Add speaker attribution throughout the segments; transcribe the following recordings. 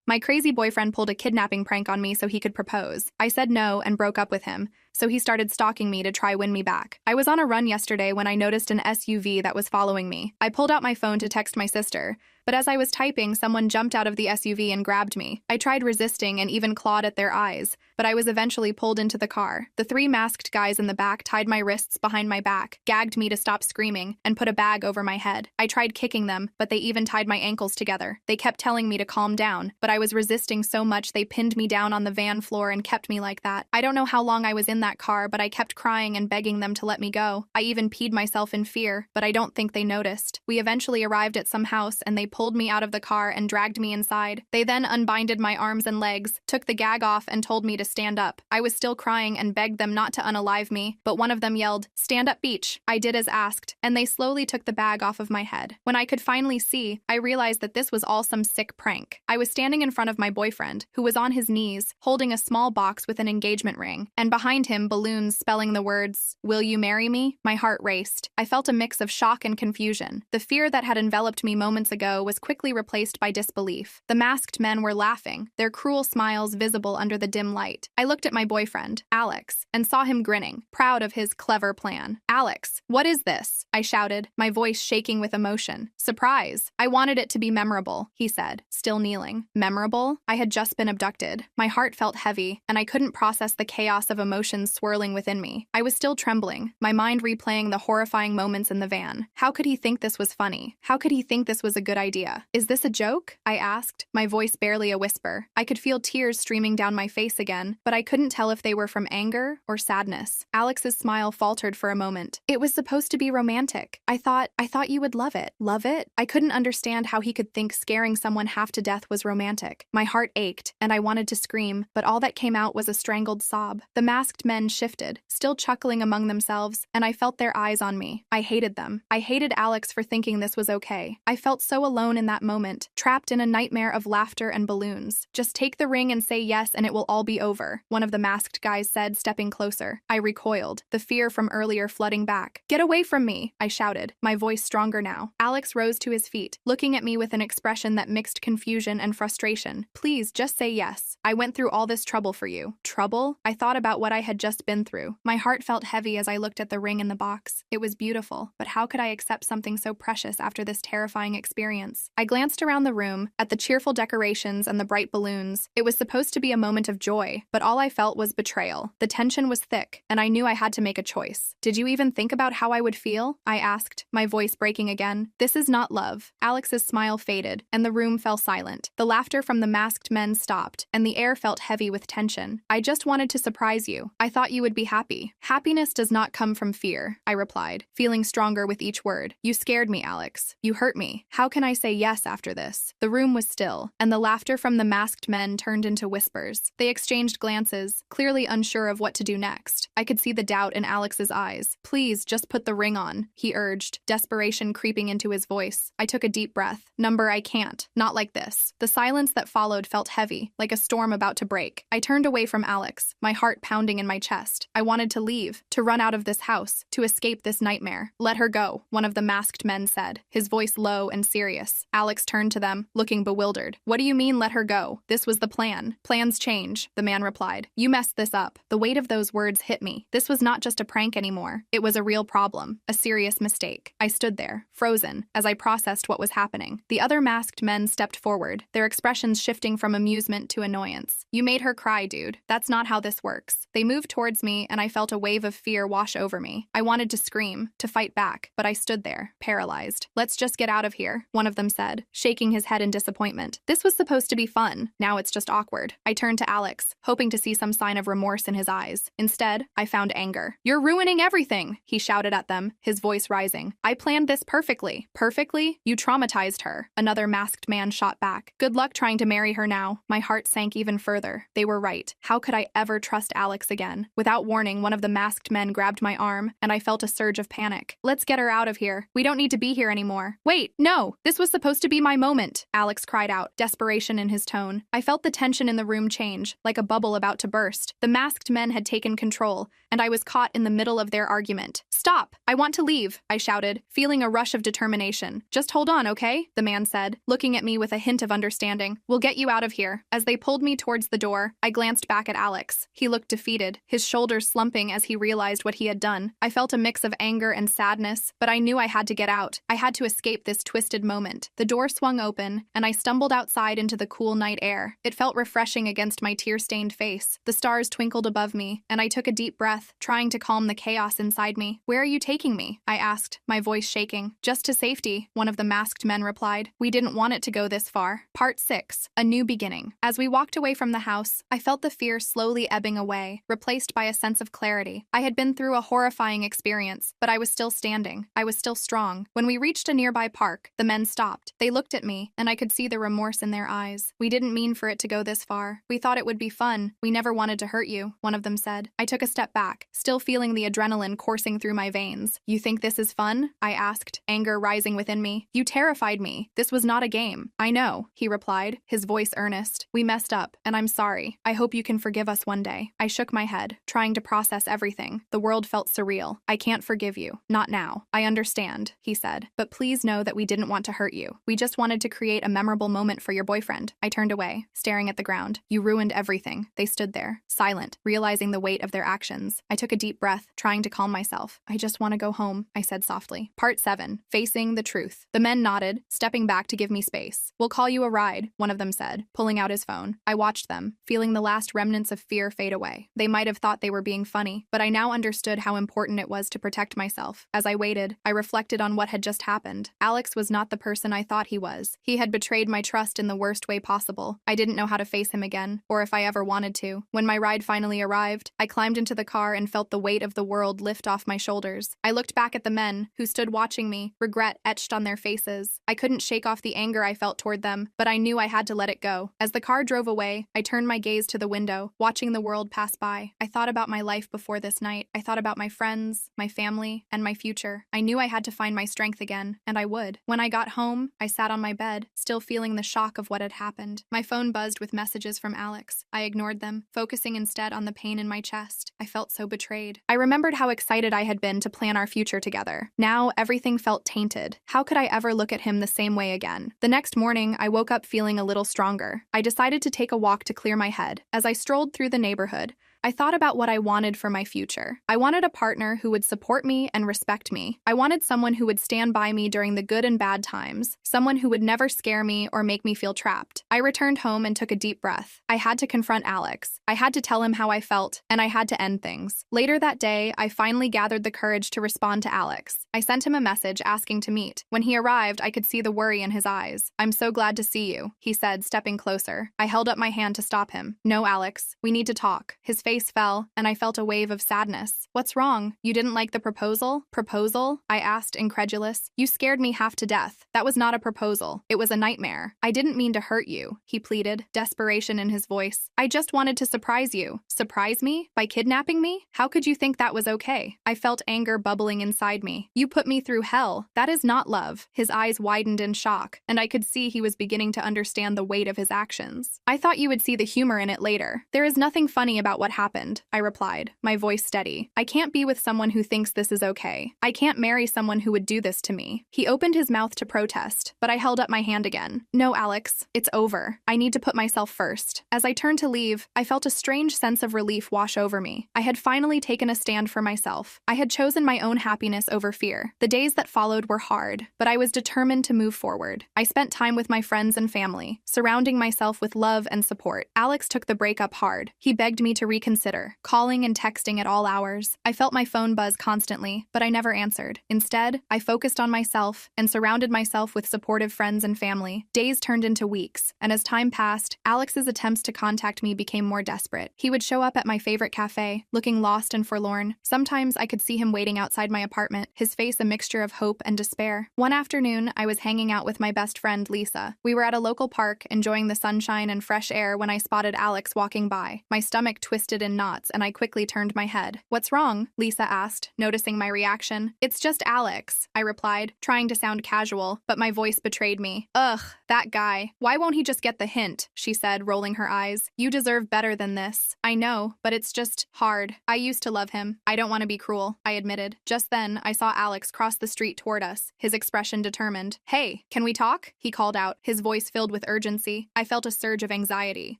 Speaker 1: My crazy boyfriend pulled a kidnapping prank on me so he could propose. I said no and broke up with him, so he started stalking me to try win me back. I was on a run yesterday when I noticed an SUV that was following me. I pulled out my phone to text my sister, but as I was typing, someone jumped out of the SUV and grabbed me. I tried resisting and even clawed at their eyes, but I was eventually pulled into the car. The three masked guys in the back tied my wrists behind my back, gagged me to stop screaming, and put a bag over my head. I tried kicking them, but they even tied my ankles together. They kept telling me to calm down, but I was resisting so much they pinned me down on the van floor and kept me like that. I don't know how long I was in that car, but I kept crying and begging them to let me go. I even peed myself in fear, but I don't think they noticed. We eventually arrived at some house and they pulled me out of the car and dragged me inside. They then unbinded my arms and legs, took the gag off, and told me to stand up. I was still crying and begged them not to unalive me, but one of them yelled, "Stand up, Beach." I did as asked, and they slowly took the bag off of my head. When I could finally see, I realized that this was all some sick prank. I was standing in front of my boyfriend, who was on his knees, holding a small box with an engagement ring, and behind him balloons spelling the words, "Will you marry me?" My heart raced. I felt a mix of shock and confusion. The fear that had enveloped me moments ago was quickly replaced by disbelief. The masked men were laughing, their cruel smiles visible under the dim light. I looked at my boyfriend, Alex, and saw him grinning, proud of his clever plan. "Alex, what is this?" I shouted, my voice shaking with emotion. "Surprise. I wanted it to be memorable," he said, still kneeling. Memorable? I had just been abducted. My heart felt heavy, and I couldn't process the chaos of emotions swirling within me. I was still trembling, my mind replaying the horrifying moments in the van. How could he think this was funny? How could he think this was a good idea? "Is this a joke?" I asked, my voice barely a whisper. I could feel tears streaming down my face again, but I couldn't tell if they were from anger or sadness. Alex's smile faltered for a moment. "It was supposed to be romantic. I thought you would love it." Love it? I couldn't understand how he could think scaring someone half to death was romantic. My heart ached, and I wanted to scream, but all that came out was a strangled sob. The masked men shifted, still chuckling among themselves, and I felt their eyes on me. I hated them. I hated Alex for thinking this was okay. I felt so alone in that moment, trapped in a nightmare of laughter and balloons. "Just take the ring and say yes and it will all be over," one of the masked guys said, stepping closer. I recoiled, the fear from earlier flooding back. "Get away from me," I shouted, my voice stronger now. Alex rose to his feet, looking at me with an expression that mixed confusion and frustration. "Please, just say yes. I went through all this trouble for you." Trouble? I thought about what I had just been through. My heart felt heavy as I looked at the ring in the box. It was beautiful, but how could I accept something so precious after this terrifying experience? I glanced around the room, at the cheerful decorations and the bright balloons. It was supposed to be a moment of joy, but all I felt was betrayal. The tension was thick, and I knew I had to make a choice. "Did you even think about how I would feel?" I asked, my voice breaking again. "This is not love." Alex's smile faded, and the room fell silent. The laughter from the masked men stopped, and the air felt heavy with tension. "I just wanted to surprise you. I thought you would be happy." "Happiness does not come from fear," I replied, feeling stronger with each word. "You scared me, Alex. You hurt me. How can I say yes after this?" The room was still, and the laughter from the masked men turned into whispers. They exchanged glances, clearly unsure of what to do next. I could see the doubt in Alex's eyes. "Please, just put the ring on," he urged, desperation creeping into his voice. I took a deep breath. "Number, I can't. Not like this." The silence that followed felt heavy, like a storm about to break. I turned away from Alex, my heart pounding in my chest. I wanted to leave, to run out of this house, to escape this nightmare. "Let her go," one of the masked men said, his voice low and serious. Alex turned to them, looking bewildered. "What do you mean, let her go? This was the plan." "Plans change," the man replied. "You messed this up." The weight of those words hit me. This was not just a prank anymore. It was a real problem, a serious mistake. I stood there, frozen, as I processed what was happening. The other masked men stepped forward, their expressions shifting from amusement to annoyance. "You made her cry, dude. That's not how this works." They moved towards me, and I felt a wave of fear wash over me. I wanted to scream, to fight back, but I stood there, paralyzed. "Let's just get out of here," one of them said, shaking his head in disappointment. "This was supposed to be fun. Now it's just awkward." I turned to Alex, hoping to see some sign of remorse in his eyes. Instead, I found anger. "You're ruining everything," he shouted at them, his voice rising. "I planned this perfectly." "Perfectly? You traumatized her," another masked man shot back. "Good luck trying to marry her now." My heart sank even further. They were right. How could I ever trust Alex again? Without warning, one of the masked men grabbed my arm, and I felt a surge of panic. "Let's get her out of here. We don't need to be here anymore." "Wait, no! This was was supposed to be my moment, Alex cried out, desperation in his tone. I felt the tension in the room change, like a bubble about to burst. The masked men had taken control, and I was caught in the middle of their argument. Stop! I want to leave, I shouted, feeling a rush of determination. Just hold on, okay? The man said, looking at me with a hint of understanding. We'll get you out of here. As they pulled me towards the door, I glanced back at Alex. He looked defeated, his shoulders slumping as he realized what he had done. I felt a mix of anger and sadness, but I knew I had to get out. I had to escape this twisted moment. The door swung open, and I stumbled outside into the cool night air. It felt refreshing against my tear-stained face. The stars twinkled above me, and I took a deep breath, trying to calm the chaos inside me. Where are you taking me? I asked, my voice shaking. Just to safety, one of the masked men replied. We didn't want it to go this far. Part 6. A New Beginning. As we walked away from the house, I felt the fear slowly ebbing away, replaced by a sense of clarity. I had been through a horrifying experience, but I was still standing. I was still strong. When we reached a nearby park, the men stopped. They looked at me, and I could see the remorse in their eyes. We didn't mean for it to go this far. We thought it would be fun. We never wanted to hurt you, one of them said. I took a step back, still feeling the adrenaline coursing through my veins. You think this is fun? I asked, anger rising within me. You terrified me. This was not a game. I know, he replied, his voice earnest. We messed up, and I'm sorry. I hope you can forgive us one day. I shook my head, trying to process everything. The world felt surreal. I can't forgive you. Not now. I understand, he said. But please know that we didn't want to hurt you. We just wanted to create a memorable moment for your boyfriend. I turned away, staring at the ground. You ruined everything. They stood there, silent, realizing the weight of their actions. I took a deep breath, trying to calm myself. I just want to go home, I said softly. Part 7. Facing the truth. The men nodded, stepping back to give me space. We'll call you a ride, one of them said, pulling out his phone. I watched them, feeling the last remnants of fear fade away. They might have thought they were being funny, but I now understood how important it was to protect myself. As I waited, I reflected on what had just happened. Alex was not the person I thought he was. He had betrayed my trust in the worst way possible. I didn't know how to face him again, or if I ever wanted to. When my ride finally arrived, I climbed into the car and felt the weight of the world lift off my shoulders. I looked back at the men, who stood watching me, regret etched on their faces. I couldn't shake off the anger I felt toward them, but I knew I had to let it go. As the car drove away, I turned my gaze to the window, watching the world pass by. I thought about my life before this night. I thought about my friends, my family, and my future. I knew I had to find my strength again, and I would. When I got home, I sat on my bed, still feeling the shock of what had happened. My phone buzzed with messages from Alex. I ignored them, focusing instead on the pain in my chest. I felt so betrayed. I remembered how excited I had been to plan our future together. Now, everything felt tainted. How could I ever look at him the same way again? The next morning, I woke up feeling a little stronger. I decided to take a walk to clear my head. As I strolled through the neighborhood, I thought about what I wanted for my future. I wanted a partner who would support me and respect me. I wanted someone who would stand by me during the good and bad times, someone who would never scare me or make me feel trapped. I returned home and took a deep breath. I had to confront Alex. I had to tell him how I felt, and I had to end things. Later that day, I finally gathered the courage to respond to Alex. I sent him a message asking to meet. When he arrived, I could see the worry in his eyes. I'm so glad to see you, he said, stepping closer. I held up my hand to stop him. No, Alex, we need to talk. His face fell, and I felt a wave of sadness. What's wrong? You didn't like the proposal? Proposal? I asked, incredulous. You scared me half to death. That was not a proposal. It was a nightmare. I didn't mean to hurt you, he pleaded, desperation in his voice. I just wanted to surprise you. Surprise me? By kidnapping me? How could you think that was okay? I felt anger bubbling inside me. You put me through hell. That is not love. His eyes widened in shock, and I could see he was beginning to understand the weight of his actions. I thought you would see the humor in it later. There is nothing funny about what happened, I replied, my voice steady. I can't be with someone who thinks this is okay. I can't marry someone who would do this to me. He opened his mouth to protest, but I held up my hand again. No, Alex, it's over. I need to put myself first. As I turned to leave, I felt a strange sense of relief wash over me. I had finally taken a stand for myself. I had chosen my own happiness over fear. The days that followed were hard, but I was determined to move forward. I spent time with my friends and family, surrounding myself with love and support. Alex took the breakup hard. He begged me to reconsider, calling and texting at all hours. I felt my phone buzz constantly, but I never answered. Instead, I focused on myself and surrounded myself with supportive friends and family. Days turned into weeks, and as time passed, Alex's attempts to contact me became more desperate. He would show up at my favorite cafe, looking lost and forlorn. Sometimes I could see him waiting outside my apartment, his face a mixture of hope and despair. One afternoon, I was hanging out with my best friend, Lisa. We were at a local park, enjoying the sunshine and fresh air when I spotted Alex walking by. My stomach twisted in knots and I quickly turned my head. "What's wrong?" Lisa asked, noticing my reaction. "It's just Alex," I replied, trying to sound casual, but my voice betrayed me. "Ugh, that guy. Why won't he just get the hint?" she said, rolling her eyes. "You deserve better than this." "I know, but it's just hard. I used to love him. I don't want to be cruel," I admitted. Just then, I saw Alex cross the street toward us, his expression determined. "Hey, can we talk?" he called out, his voice filled with urgency. I felt a surge of anxiety.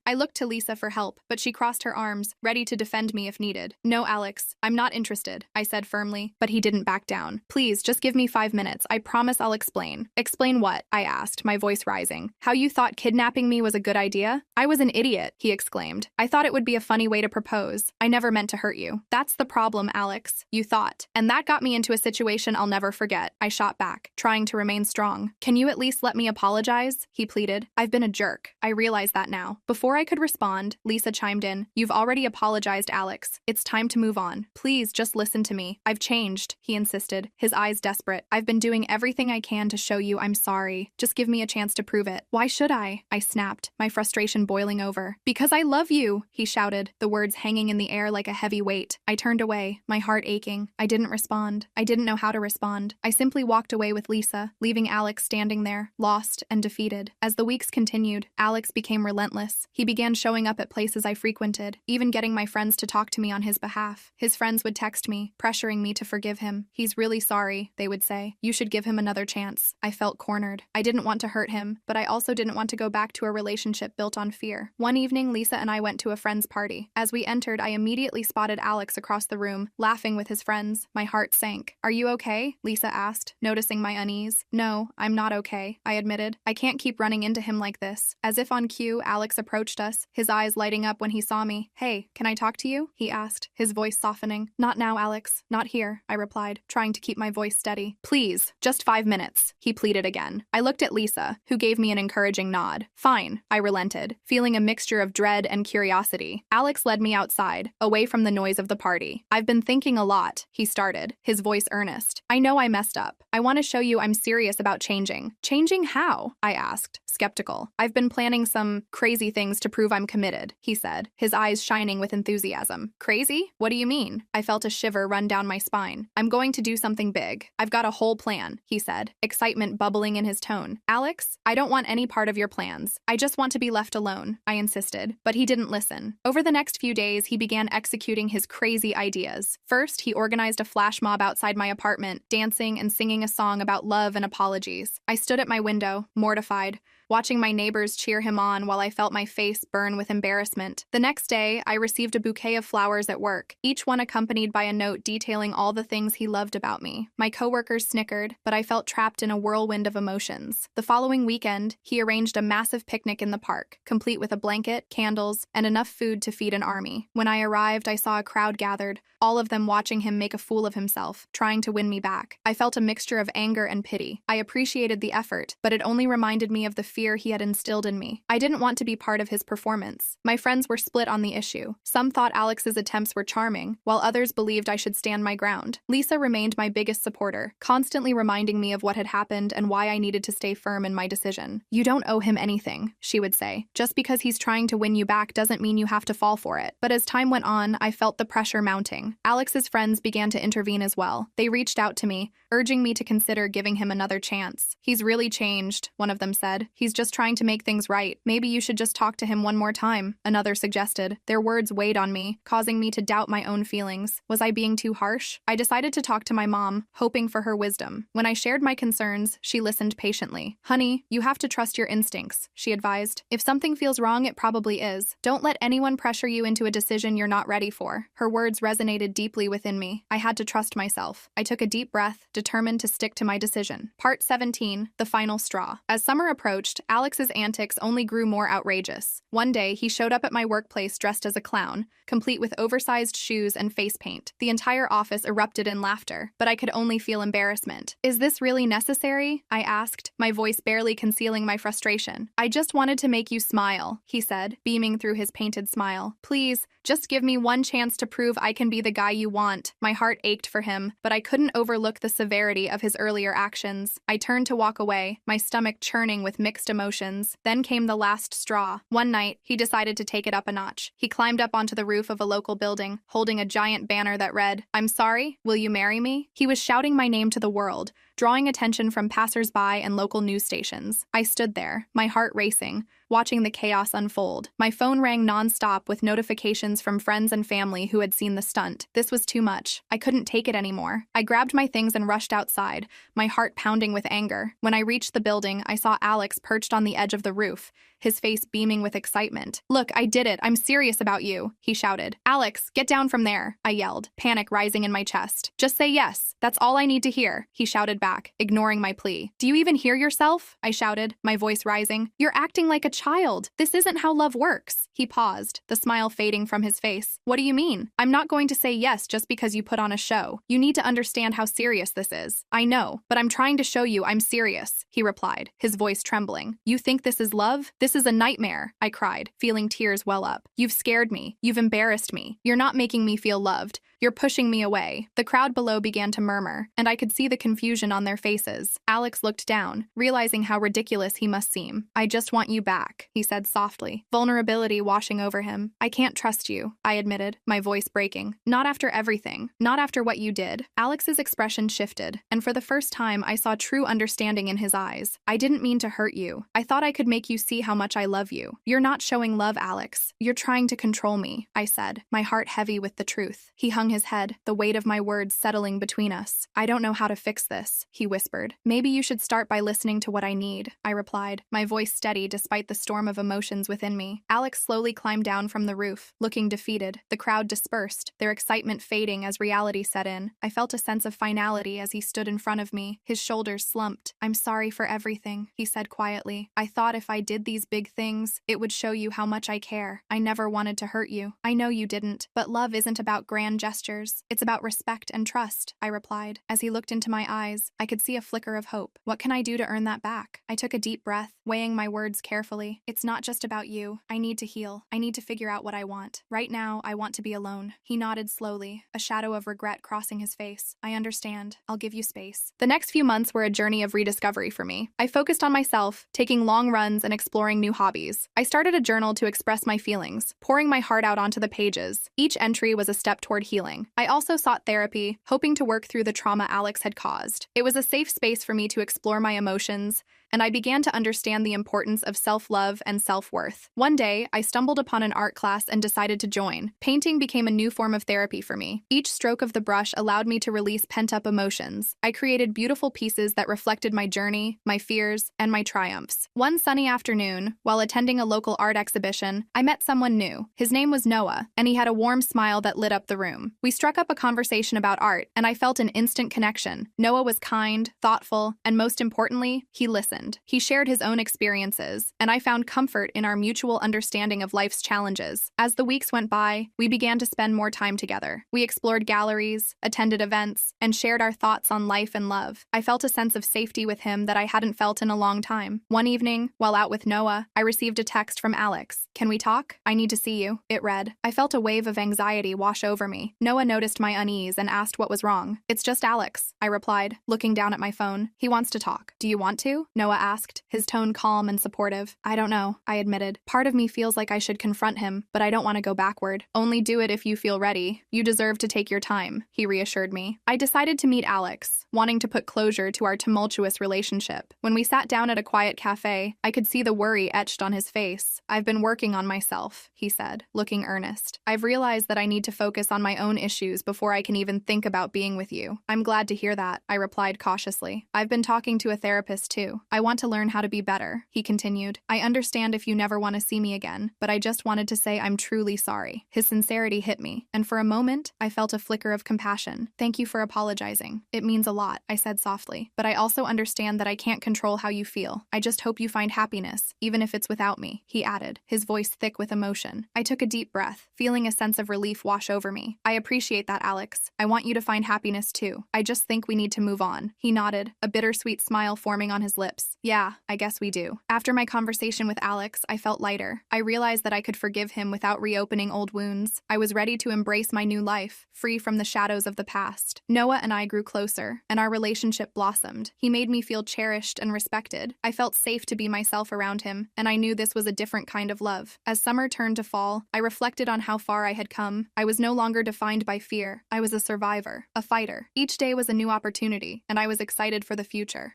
Speaker 1: I looked to Lisa for help, but she crossed her arms, ready to defend me if needed. "No, Alex, I'm not interested," I said firmly, but he didn't back down. "Please, just give me 5 minutes. I promise I'll explain." "Explain what?" I asked, my voice rising. "How you thought kidnapping me was a good idea?" "I was an idiot," he exclaimed. "I thought it would be a funny way to propose. I never meant to hurt you." "That's the problem, Alex. You thought. And that got me into a situation I'll never forget," I shot back, trying to remain strong. "Can you at least let me apologize?" he pleaded. "I've been a jerk. I realize that now." Before I could respond, Lisa chimed in. "You've already apologized, Alex. It's time to move on. Please, just listen to me. I've changed," he insisted, his eyes desperate. "I've been doing everything I can to show you I'm sorry. Just give me a chance to prove it." "Why should I?" I snapped, my frustration boiling over. "Because I love you," he shouted, the words hanging in the air like a heavy weight. I turned away, my heart aching. I didn't respond. I didn't know how to respond. I simply walked away with Lisa, leaving Alex standing there, lost and defeated. As the weeks continued, Alex became relentless. He began showing up at places I frequented, even getting my friends to talk to me on his behalf. His friends would text me, pressuring me to forgive him. "He's really sorry," they would say. "You should give him another chance." I felt cornered. I didn't want to hurt him, but I also didn't want to go back to a relationship built on fear. One evening, Lisa and I went to a friend's party. As we entered, I immediately spotted Alex across the room, laughing with his friends. My heart sank. "Are you okay?" Lisa asked, noticing my unease. "No, I'm not okay," I admitted. "I can't keep running into him like this." As if on cue, Alex approached us, his eyes lighting up when he saw me. "Hey, can I talk to you?" he asked, his voice softening. "Not now, Alex. Not here," I replied, trying to keep my voice steady. "Please, just 5 minutes," he pleaded again. I looked at Lisa, who gave me an encouraging nod. "Fine," I relented, feeling a mixture of dread and curiosity. Alex led me outside, away from the noise of the party. "I've been thinking a lot," he started, his voice earnest. "I know I messed up. I want to show you I'm serious about changing." "Changing how?" I asked, skeptical. "I've been planning some crazy things to prove I'm committed," he said, his eyes shining with enthusiasm. "Crazy? What do you mean?" I felt a shiver run down my spine. "I'm going to do something big. I've got a whole plan," he said, excitement bubbling in his tone. "Alex, I don't want any part of your plans. I just want to be left alone," I insisted, but he didn't listen. Over the next few days, he began executing his crazy ideas. First, he organized a flash mob outside my apartment, dancing and singing a song about love and apologies. I stood at my window, mortified, watching my neighbors cheer him on while I felt my face burn with embarrassment. The next day, I received a bouquet of flowers at work, each one accompanied by a note detailing all the things he loved about me. My coworkers snickered, but I felt trapped in a whirlwind of emotions. The following weekend, he arranged a massive picnic in the park, complete with a blanket, candles, and enough food to feed an army. When I arrived, I saw a crowd gathered, all of them watching him make a fool of himself, trying to win me back. I felt a mixture of anger and pity. I appreciated the effort, but it only reminded me of the fear he had instilled in me. I didn't want to be part of his performance. My friends were split on the issue. Some thought Alex's attempts were charming, while others believed I should stand my ground. Lisa remained my biggest supporter, constantly reminding me of what had happened and why I needed to stay firm in my decision. "You don't owe him anything," she would say. "Just because he's trying to win you back doesn't mean you have to fall for it." But as time went on, I felt the pressure mounting. Alex's friends began to intervene as well. They reached out to me, urging me to consider giving him another chance. "He's really changed," one of them said. "He's just trying to make things right. Maybe you should just talk to him one more time," another suggested. Their words weighed on me, causing me to doubt my own feelings. Was I being too harsh? I decided to talk to my mom, hoping for her wisdom. When I shared my concerns, she listened patiently. "Honey, you have to trust your instincts," she advised. "If something feels wrong, it probably is. Don't let anyone pressure you into a decision you're not ready for." Her words resonated deeply within me. I had to trust myself. I took a deep breath, determined to stick to my decision. Part 17, the final straw. As summer approached, Alex's antics only grew more outrageous. One day, he showed up at my workplace dressed as a clown, complete with oversized shoes and face paint. The entire office erupted in laughter, but I could only feel embarrassment. "Is this really necessary?" I asked, my voice barely concealing my frustration. "I just wanted to make you smile," he said, beaming through his painted smile. "Please, just give me one chance to prove I can be the guy you want." My heart ached for him, but I couldn't overlook the severity of his earlier actions. I turned to walk away, my stomach churning with mixed mixed emotions. Then came the last straw. One night, he decided to take it up a notch. He climbed up onto the roof of a local building, holding a giant banner that read, "I'm sorry, will you marry me?" He was shouting my name to the world, drawing attention from passers-by and local news stations. I stood there, my heart racing, watching the chaos unfold. My phone rang non-stop with notifications from friends and family who had seen the stunt. This was too much. I couldn't take it anymore. I grabbed my things and rushed outside, my heart pounding with anger. When I reached the building, I saw Alex perched on the edge of the roof, his face beaming with excitement. "Look, I did it. I'm serious about you," he shouted. "Alex, get down from there," I yelled, panic rising in my chest. "Just say yes. That's all I need to hear," he shouted back, ignoring my plea. "Do you even hear yourself?" I shouted, my voice rising. "You're acting like a child. This isn't how love works." He paused, the smile fading from his face. "What do you mean? I'm not going to say yes just because you put on a show. You need to understand how serious this is." "I know, but I'm trying to show you I'm serious," he replied, his voice trembling. "You think this is love? This is a nightmare," I cried, feeling tears well up. "You've scared me. You've embarrassed me. You're not making me feel loved. You're pushing me away." The crowd below began to murmur, and I could see the confusion on their faces. Alex looked down, realizing how ridiculous he must seem. "I just want you back," he said softly, vulnerability washing over him. "I can't trust you," I admitted, my voice breaking. "Not after everything. Not after what you did." Alex's expression shifted, and for the first time I saw true understanding in his eyes. "I didn't mean to hurt you. I thought I could make you see how much I love you." "You're not showing love, Alex. You're trying to control me," I said, my heart heavy with the truth. He hung his head, the weight of my words settling between us. "I don't know how to fix this," he whispered. "Maybe you should start by listening to what I need," I replied, my voice steady despite the storm of emotions within me. Alex slowly climbed down from the roof, looking defeated. The crowd dispersed, their excitement fading as reality set in. I felt a sense of finality as he stood in front of me, his shoulders slumped. "I'm sorry for everything," he said quietly. "I thought if I did these big things, it would show you how much I care. I never wanted to hurt you. I know you didn't, but love isn't about grand gestures. It's about respect and trust," I replied. As he looked into my eyes, I could see a flicker of hope. "What can I do to earn that back?" I took a deep breath, weighing my words carefully. "It's not just about you. I need to heal. I need to figure out what I want. Right now, I want to be alone." He nodded slowly, a shadow of regret crossing his face. "I understand. I'll give you space." The next few months were a journey of rediscovery for me. I focused on myself, taking long runs and exploring new hobbies. I started a journal to express my feelings, pouring my heart out onto the pages. Each entry was a step toward healing. I also sought therapy, hoping to work through the trauma Alex had caused. It was a safe space for me to explore my emotions, and I began to understand the importance of self-love and self-worth. One day, I stumbled upon an art class and decided to join. Painting became a new form of therapy for me. Each stroke of the brush allowed me to release pent-up emotions. I created beautiful pieces that reflected my journey, my fears, and my triumphs. One sunny afternoon, while attending a local art exhibition, I met someone new. His name was Noah, and he had a warm smile that lit up the room. We struck up a conversation about art, and I felt an instant connection. Noah was kind, thoughtful, and most importantly, he listened. He shared his own experiences, and I found comfort in our mutual understanding of life's challenges. As the weeks went by, we began to spend more time together. We explored galleries, attended events, and shared our thoughts on life and love. I felt a sense of safety with him that I hadn't felt in a long time. One evening, while out with Noah, I received a text from Alex. "Can we talk? I need to see you," it read. I felt a wave of anxiety wash over me. Noah noticed my unease and asked what was wrong. "It's just Alex," I replied, looking down at my phone. "He wants to talk." "Do you want to?" Noah asked, his tone calm and supportive. "I don't know," I admitted. "Part of me feels like I should confront him, but I don't want to go backward." "Only do it if you feel ready. You deserve to take your time," he reassured me. I decided to meet Alex, wanting to put closure to our tumultuous relationship. When we sat down at a quiet cafe, I could see the worry etched on his face. "I've been working on myself," he said, looking earnest. "I've realized that I need to focus on my own issues before I can even think about being with you." "I'm glad to hear that," I replied cautiously. "I've been talking to a therapist too. I want to learn how to be better," he continued. "I understand if you never want to see me again, but I just wanted to say I'm truly sorry." His sincerity hit me, and for a moment, I felt a flicker of compassion. "Thank you for apologizing. It means a lot," I said softly. "But I also understand that I can't control how you feel. I just hope you find happiness, even if it's without me," he added, his voice thick with emotion. I took a deep breath, feeling a sense of relief wash over me. "I appreciate that, Alex. I want you to find happiness too. I just think we need to move on." He nodded, a bittersweet smile forming on his lips. relationships. Yeah, I guess we do. After my conversation with Alex, I felt lighter. I realized that I could forgive him without reopening old wounds. I was ready to embrace my new life, free from the shadows of the past. Noah and I grew closer, and our relationship blossomed. He made me feel cherished and respected. I felt safe to be myself around him, and I knew this was a different kind of love. As summer turned to fall, I reflected on how far I had come. I was no longer defined by fear. I was a survivor, a fighter. Each day was a new opportunity, and I was excited for the future.